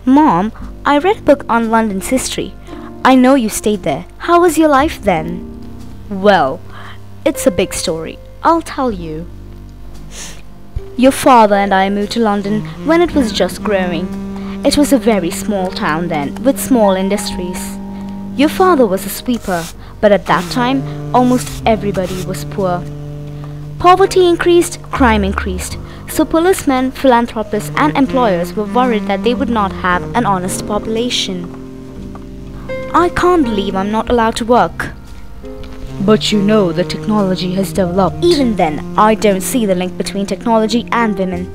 Mom, I read a book on London's history. I know you stayed there. How was your life then? Well, it's a big story. I'll tell you. Your father and I moved to London when it was just growing. It was a very small town then, with small industries. Your father was a sweeper, but at that time, almost everybody was poor. Poverty increased, crime increased, so policemen, philanthropists and employers were worried that they would not have an honest population. I can't believe I'm not allowed to work. But you know the technology has developed. Even then, I don't see the link between technology and women.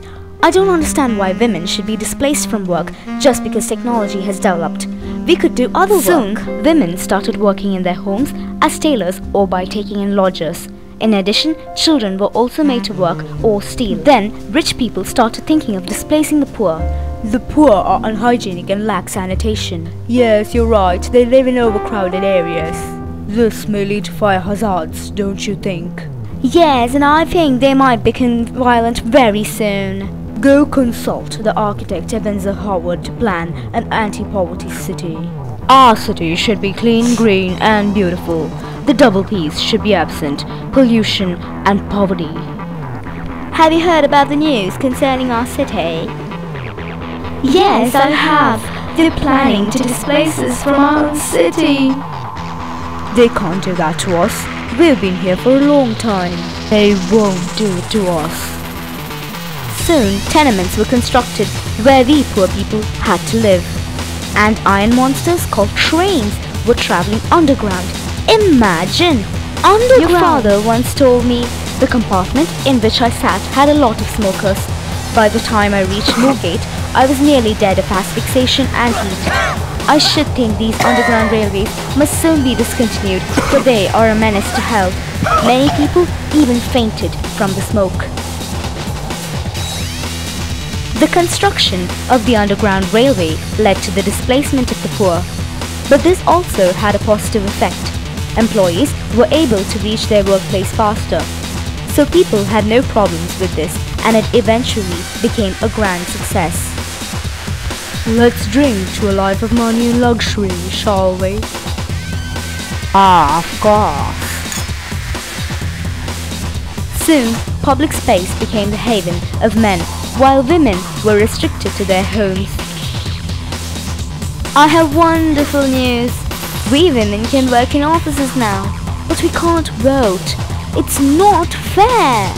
I don't understand why women should be displaced from work just because technology has developed. We could do other work. Soon, women started working in their homes as tailors or by taking in lodgers. In addition, children were also made to work or steal. Then, rich people started thinking of displacing the poor. The poor are unhygienic and lack sanitation. Yes, you're right. They live in overcrowded areas. This may lead to fire hazards, don't you think? Yes, and I think they might become violent very soon. Go consult the architect Ebenezer Howard to plan an anti-poverty city. Our city should be clean, green and beautiful. The double P's should be absent: pollution and poverty. Have you heard about the news concerning our city? Yes, I have. They're planning to displace us from our own city. They can't do that to us. We've been here for a long time. They won't do it to us. Soon, tenements were constructed where we poor people had to live. And iron monsters called trains were traveling underground. Imagine! Underground! Your father once told me the compartment in which I sat had a lot of smokers. By the time I reached Moorgate, I was nearly dead of asphyxiation and heat. I should think these underground railways must soon be discontinued, for they are a menace to health. Many people even fainted from the smoke. The construction of the underground railway led to the displacement of the poor. But this also had a positive effect. Employees were able to reach their workplace faster. So people had no problems with this, and it eventually became a grand success. Let's drink to a life of money and luxury, shall we? Ah, of course. Soon, public space became the haven of men, while women were restricted to their homes. I have wonderful news. We women can work in offices now, but we can't vote. It's not fair.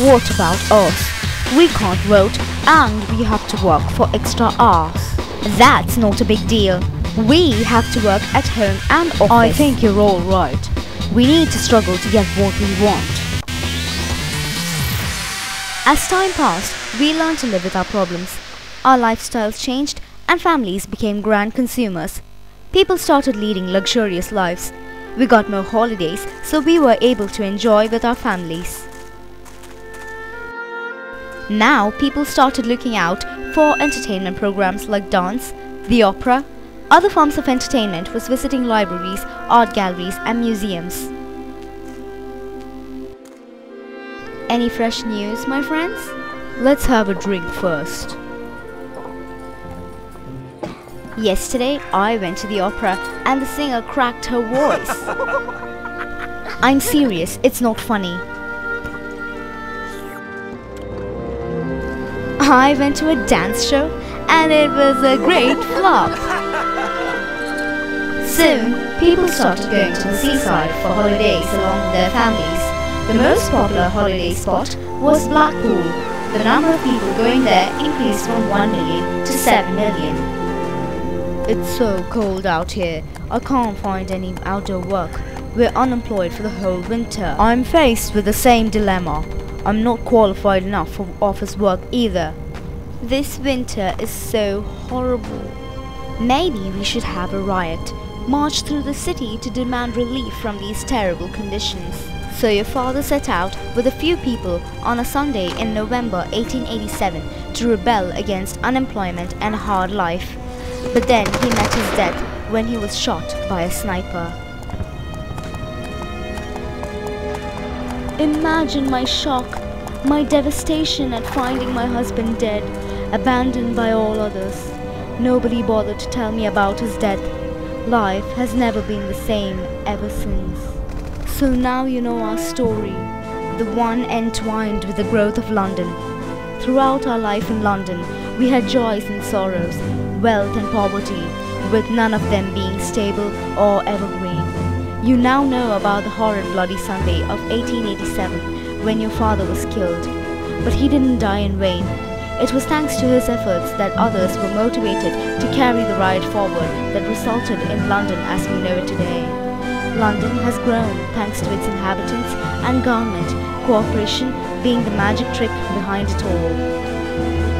What about us? We can't vote and we have to work for extra hours. That's not a big deal. We have to work at home and office. I think you're all right. We need to struggle to get what we want. As time passed, we learned to live with our problems. Our lifestyles changed and families became grand consumers. People started leading luxurious lives. We got more holidays, so we were able to enjoy with our families. Now, people started looking out for entertainment programs like dance, the opera. Other forms of entertainment was visiting libraries, art galleries and museums. Any fresh news, my friends? Let's have a drink first. Yesterday, I went to the opera and the singer cracked her voice. I'm serious, it's not funny. I went to a dance show and it was a great flop. Soon, people started going to the seaside for holidays along with their families. The most popular holiday spot was Blackpool. The number of people going there increased from 1 million to 7 million. It's so cold out here. I can't find any outdoor work. We're unemployed for the whole winter. I'm faced with the same dilemma. I'm not qualified enough for office work either. This winter is so horrible. Maybe we should have a riot, march through the city to demand relief from these terrible conditions. So your father set out with a few people on a Sunday in November 1887 to rebel against unemployment and a hard life. But then he met his death when he was shot by a sniper. Imagine my shock, my devastation at finding my husband dead, abandoned by all others. Nobody bothered to tell me about his death. Life has never been the same ever since. So now you know our story, the one entwined with the growth of London. Throughout our life in London, we had joys and sorrows, wealth and poverty, with none of them being stable or evergreen. You now know about the horrid Bloody Sunday of 1887 when your father was killed. But he didn't die in vain. It was thanks to his efforts that others were motivated to carry the riot forward that resulted in London as we know it today. London has grown thanks to its inhabitants and government, cooperation being the magic trick behind it all.